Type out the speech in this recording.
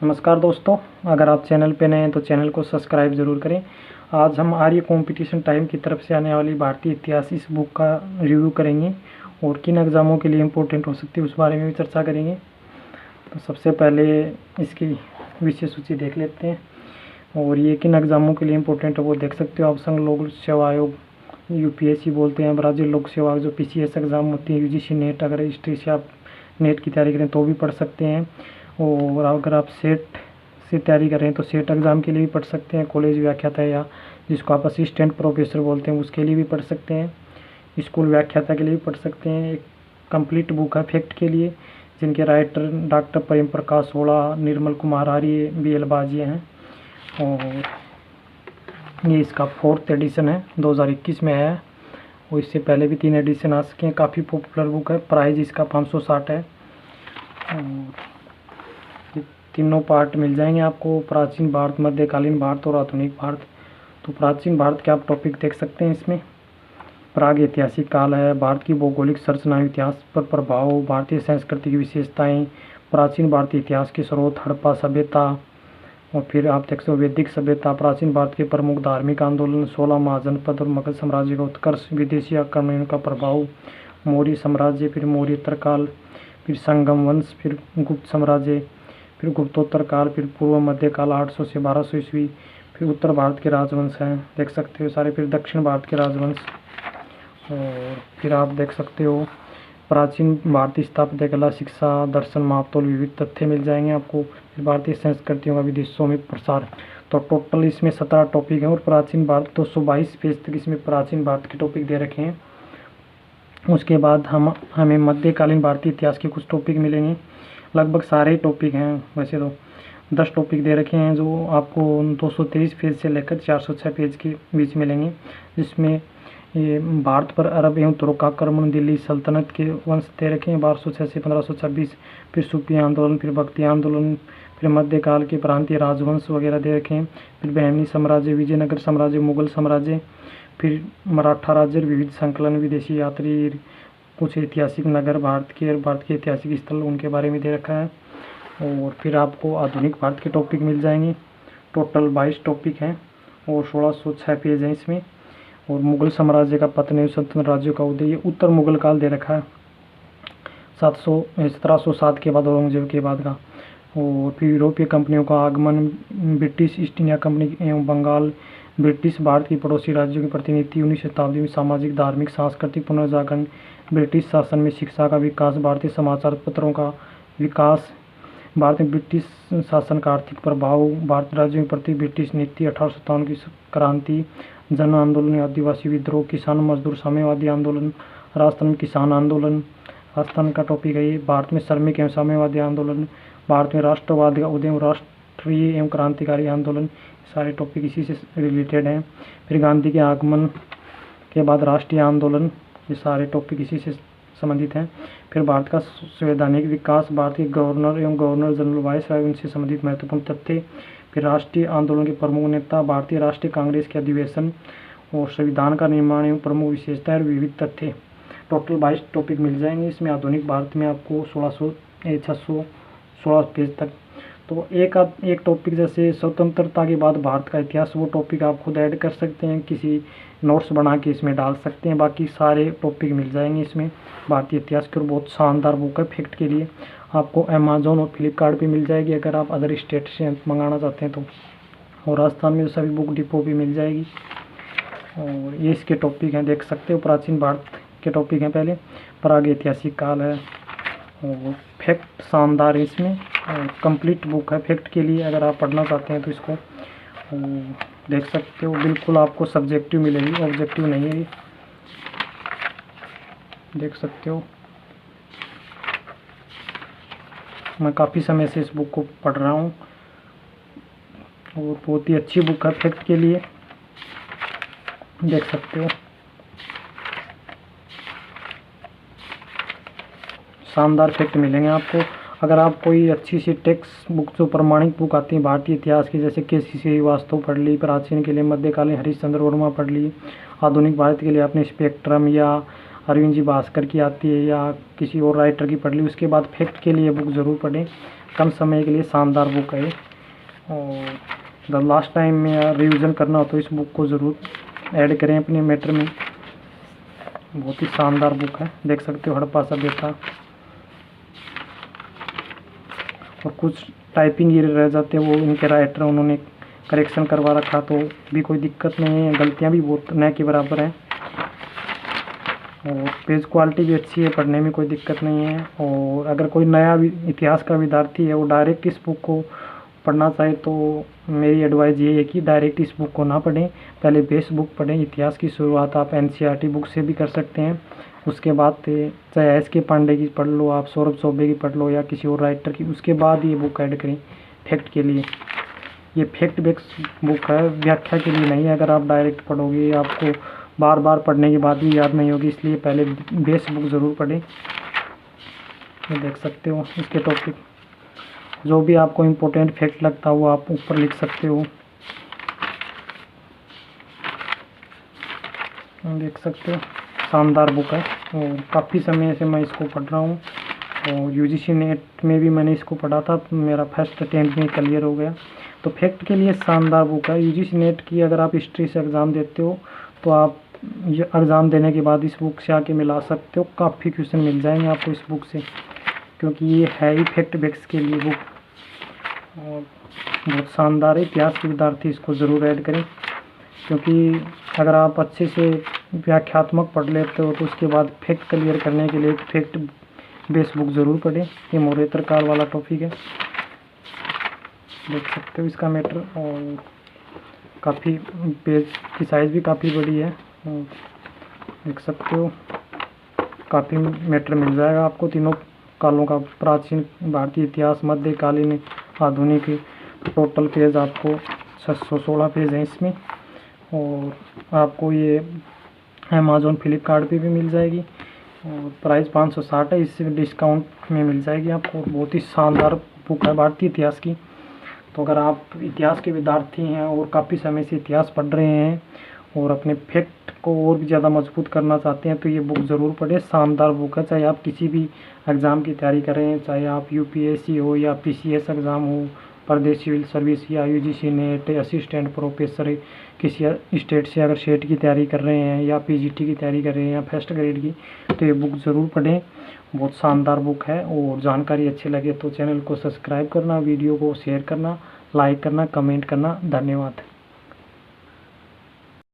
नमस्कार दोस्तों, अगर आप चैनल पे नए हैं तो चैनल को सब्सक्राइब ज़रूर करें। आज हम आर्य कंपटीशन टाइम की तरफ से आने वाली भारतीय इतिहास इस बुक का रिव्यू करेंगे और किन एग्ज़ामों के लिए इम्पोर्टेंट हो सकती है उस बारे में भी चर्चा करेंगे। तो सबसे पहले इसकी विषय सूची देख लेते हैं और ये किन एग्ज़ामों के लिए इम्पोर्टेंट है वो देख सकते हो आप। संघ लोक सेवा आयोग UPSC बोलते हैं, राज्य लोक सेवा आयोग जो PCS एग्ज़ाम होती है, UGC नेट, अगर हिस्ट्री से आप नेट की तैयारी करें तो भी पढ़ सकते हैं। और अगर आप सेट से तैयारी कर रहे हैं तो सेट एग्ज़ाम के लिए भी पढ़ सकते हैं। कॉलेज व्याख्याता या जिसको आप असिस्टेंट प्रोफेसर बोलते हैं उसके लिए भी पढ़ सकते हैं। स्कूल व्याख्याता के लिए भी पढ़ सकते हैं। एक कंप्लीट बुक है फैक्ट के लिए, जिनके राइटर डॉक्टर प्रेम प्रकाश होड़ा, निर्मल कुमार आर्य, BL बाजिया हैं। और ये इसका 4th एडिशन है, 2021 में है और इससे पहले भी 3 एडिशन आ सके हैं। काफ़ी पॉपुलर बुक है। प्राइस इसका 560 है और तीनों पार्ट मिल जाएंगे आपको, प्राचीन भारत, मध्यकालीन भारत और आधुनिक भारत। तो प्राचीन भारत के आप टॉपिक देख सकते हैं इसमें। प्राग ऐतिहासिक काल है, भारत की भौगोलिक संरचना, इतिहास पर प्रभाव, भारतीय संस्कृति की विशेषताएं, प्राचीन भारतीय इतिहास के स्रोत, हड़प्पा सभ्यता, और फिर आप देख सकते हो वैदिक सभ्यता, प्राचीन भारत के प्रमुख धार्मिक आंदोलन, 16 महाजनपद और मगध साम्राज्य का उत्कर्ष, विदेशी आक्रमणों का प्रभाव, मौर्य साम्राज्य, फिर मौर्योत्तर काल, फिर संगम वंश, फिर गुप्त साम्राज्य, फिर गुप्तोत्तर काल, फिर पूर्व मध्यकाल 800 से 1200 ईस्वी, फिर उत्तर भारत के राजवंश हैं देख सकते हो सारे, फिर दक्षिण भारत के राजवंश। और फिर आप देख सकते हो प्राचीन भारतीय स्थापत्य कला, शिक्षा, दर्शन, मापतोल, विविध तथ्य मिल जाएंगे आपको। फिर भारतीय संस्कृतियों का विदेशों में प्रसार। तो टोटल इसमें 17 टॉपिक हैं और प्राचीन भारत 222 पेज तक इसमें प्राचीन भारत के टॉपिक दे रखे हैं। उसके बाद हमें मध्यकालीन भारतीय इतिहास के कुछ टॉपिक मिलेंगे। लगभग सारे टॉपिक हैं, वैसे तो 10 टॉपिक दे रखे हैं जो आपको 223 पेज से लेकर 406 पेज के बीच मिलेंगे, जिसमें ये भारत पर अरब एवं तुर्क आक्रमण, दिल्ली सल्तनत के वंश दे रखे हैं 1206 से 1526, फिर सूफी आंदोलन, फिर भक्ति आंदोलन, फिर मध्यकाल के प्रांतीय राजवंश वगैरह दे रखे हैं, फिर बहमनी साम्राज्य, विजयनगर साम्राज्य, मुगल साम्राज्य, फिर मराठा राज्य, विविध संकलन, विदेशी यात्री, कुछ ऐतिहासिक नगर भारत के ऐतिहासिक स्थल उनके बारे में दे रखा है। और फिर आपको आधुनिक भारत के टॉपिक मिल जाएंगे। टोटल 22 टॉपिक हैं और 1606 पेज हैं इसमें। और मुगल साम्राज्य का पतन एवं स्वतंत्र राज्यों का उदय, ये उत्तर मुगल काल दे रखा है 1707 के बाद, औरंगजेब के बाद का। और फिर यूरोपीय कंपनियों का आगमन, ब्रिटिश ईस्ट इंडिया कंपनी एवं बंगाल, ब्रिटिश भारत की पड़ोसी राज्यों की प्रतिनिधि, 19वीं शताब्दी में सामाजिक, धार्मिक, सांस्कृतिक पुनर्जागरण, ब्रिटिश शासन में शिक्षा का विकास, भारतीय समाचार पत्रों का विकास, भारत में ब्रिटिश शासन का आर्थिक प्रभाव, भारत राज्यों के प्रति ब्रिटिश नीति, 1857 की क्रांति, जन आंदोलन, आदिवासी विद्रोह, किसान मजदूर साम्यवादी आंदोलन, राजस्थान में किसान आंदोलन, राजस्थान का टॉपिक है ये, भारत में श्रमिक एवं साम्यवादी आंदोलन, भारत में राष्ट्रवाद का उदय, राष्ट्रीय एवं क्रांतिकारी आंदोलन, सारे टॉपिक इसी से रिलेटेड हैं। फिर गांधी के आगमन के बाद राष्ट्रीय आंदोलन, ये सारे टॉपिक इसी से संबंधित हैं। फिर भारत का संवैधानिक विकास, भारत के गवर्नर एवं गवर्नर जनरल, वायसराय, उनसे संबंधित महत्वपूर्ण तथ्य, फिर राष्ट्रीय आंदोलन के प्रमुख नेता, भारतीय राष्ट्रीय कांग्रेस के अधिवेशन और संविधान का निर्माण एवं प्रमुख विशेषताएं और विविध तथ्य। टोटल 22 टॉपिक मिल जाएंगे इसमें। आधुनिक भारत में आपको 616 पेज तक। तो एक टॉपिक जैसे स्वतंत्रता के बाद भारत का इतिहास, वो टॉपिक आप खुद ऐड कर सकते हैं, किसी नोट्स बना के इसमें डाल सकते हैं। बाकी सारे टॉपिक मिल जाएंगे इसमें भारतीय इतिहास के। और बहुत शानदार बुक है फैक्ट के लिए। आपको अमेजोन और फ्लिपकार्ट पे मिल जाएगी अगर आप अदर स्टेट से मंगाना चाहते हैं तो। और राजस्थान में सभी बुक डिपो भी मिल जाएगी। और ये इसके टॉपिक हैं, देख सकते हो। प्राचीन भारत के टॉपिक हैं। पहले प्राग ऐतिहासिक काल है और फैक्ट शानदार है इसमें। और कंप्लीट बुक है फैक्ट के लिए, अगर आप पढ़ना चाहते हैं तो इसको देख सकते हो। बिल्कुल आपको सब्जेक्टिव मिलेगी, ऑब्जेक्टिव नहीं है ये, देख सकते हो। मैं काफ़ी समय से इस बुक को पढ़ रहा हूँ और बहुत ही अच्छी बुक है फैक्ट के लिए, देख सकते हो। शानदार फैक्ट मिलेंगे आपको। अगर आप कोई अच्छी सी टेक्स्ट बुक, जो प्रमाणिक बुक आती है भारतीय इतिहास की, जैसे KC श्रीवास्तव पढ़ ली, प्राचीन के लिए मध्यकालीन हरिश्चंद्र वर्मा पढ़ ली, आधुनिक भारत के लिए आपने स्पेक्ट्रम या अरविंद जी भास्कर की आती है या किसी और राइटर की पढ़ ली, उसके बाद फैक्ट के लिए बुक ज़रूर पढ़ें। कम समय के लिए शानदार बुक है। और जब लास्ट टाइम में रिवीजन करना हो तो इस बुक को ज़रूर ऐड करें अपने मैटर में। बहुत ही शानदार बुक है, देख सकते हो हड़प्पा सभ्यता। और कुछ टाइपिंग एरर रह जाते हैं, वो इनके राइटर उन्होंने करेक्शन करवा रखा, तो भी कोई दिक्कत नहीं है। गलतियाँ भी बहुत न के बराबर हैं। और पेज क्वालिटी भी अच्छी है, पढ़ने में कोई दिक्कत नहीं है। और अगर कोई नया इतिहास का विद्यार्थी है वो डायरेक्ट इस बुक को पढ़ना चाहे तो मेरी एडवाइस ये है कि डायरेक्ट इस बुक को ना पढ़ें, पहले बेस बुक पढ़ें। इतिहास की शुरुआत आप NCERT बुक से भी कर सकते हैं। उसके बाद चाहे SK पांडे की पढ़ लो, आप सौरभ चौबे की पढ़ लो या किसी और राइटर की, उसके बाद ये बुक ऐड करें फैक्ट के लिए। ये फैक्ट बेस्ड बुक है, व्याख्या के लिए नहीं है। अगर आप डायरेक्ट पढ़ोगे आपको बार बार पढ़ने के बाद भी याद नहीं होगी, इसलिए पहले बेस बुक ज़रूर पढ़ें। ये देख सकते हो इसके टॉपिक, जो भी आपको इम्पोर्टेंट फैक्ट लगता है वो आप ऊपर लिख सकते हो। देख सकते हो शानदार बुक है। और काफ़ी समय से मैं इसको पढ़ रहा हूँ। और UGC नेट में भी मैंने इसको पढ़ा था, मेरा फर्स्ट अटेम्प्ट में क्लियर हो गया। तो फैक्ट के लिए शानदार बुक है। UGC नेट की अगर आप हिस्ट्री से एग्ज़ाम देते हो तो आप एग्ज़ाम देने के बाद इस बुक से आके मिला सकते हो, काफ़ी क्वेश्चन मिल जाएंगे आपको इस बुक से, क्योंकि ये है ही फैक्ट बेस्ड के लिए बुक। और बहुत शानदार है, इतिहास के विद्यार्थी इसको ज़रूर ऐड करें, क्योंकि अगर आप अच्छे से व्याख्यात्मक पढ़ लेते हो तो उसके बाद फैक्ट क्लियर करने के लिए एक फैक्ट बेस बुक ज़रूर पढ़ें। ये मौर्यतर काल वाला टॉपिक है, देख सकते हो इसका मैटर। और काफ़ी पेज की साइज़ भी काफ़ी बड़ी है, देख सकते हो काफ़ी मैटर मिल जाएगा आपको तीनों कालों का, प्राचीन भारतीय इतिहास, मध्यकालीन, आधुनिक। टोटल पेज आपको 616 पेज हैं इसमें। और आपको ये अमेज़ॉन फ्लिपकार्ट पे भी मिल जाएगी। और प्राइस 560 है, इससे डिस्काउंट में मिल जाएगी आपको। बहुत ही शानदार बुक है भारतीय इतिहास की। तो अगर आप इतिहास के विद्यार्थी हैं और काफ़ी समय से इतिहास पढ़ रहे हैं और अपने फैक्ट को और भी ज़्यादा मजबूत करना चाहते हैं तो ये बुक ज़रूर पढ़ें। शानदार बुक है, चाहे आप किसी भी एग्ज़ाम की तैयारी करें, चाहे आप UPSC हो या PCS एग्ज़ाम हो, प्रदेश सिविल सर्विस या UGC नेट, असिस्टेंट प्रोफेसर किसी स्टेट से अगर सेट की तैयारी कर रहे हैं या PGT की तैयारी कर रहे हैं या फर्स्ट ग्रेड की, तो ये बुक ज़रूर पढ़ें। बहुत शानदार बुक है। और जानकारी अच्छी लगे तो चैनल को सब्सक्राइब करना, वीडियो को शेयर करना, लाइक करना, कमेंट करना। धन्यवाद।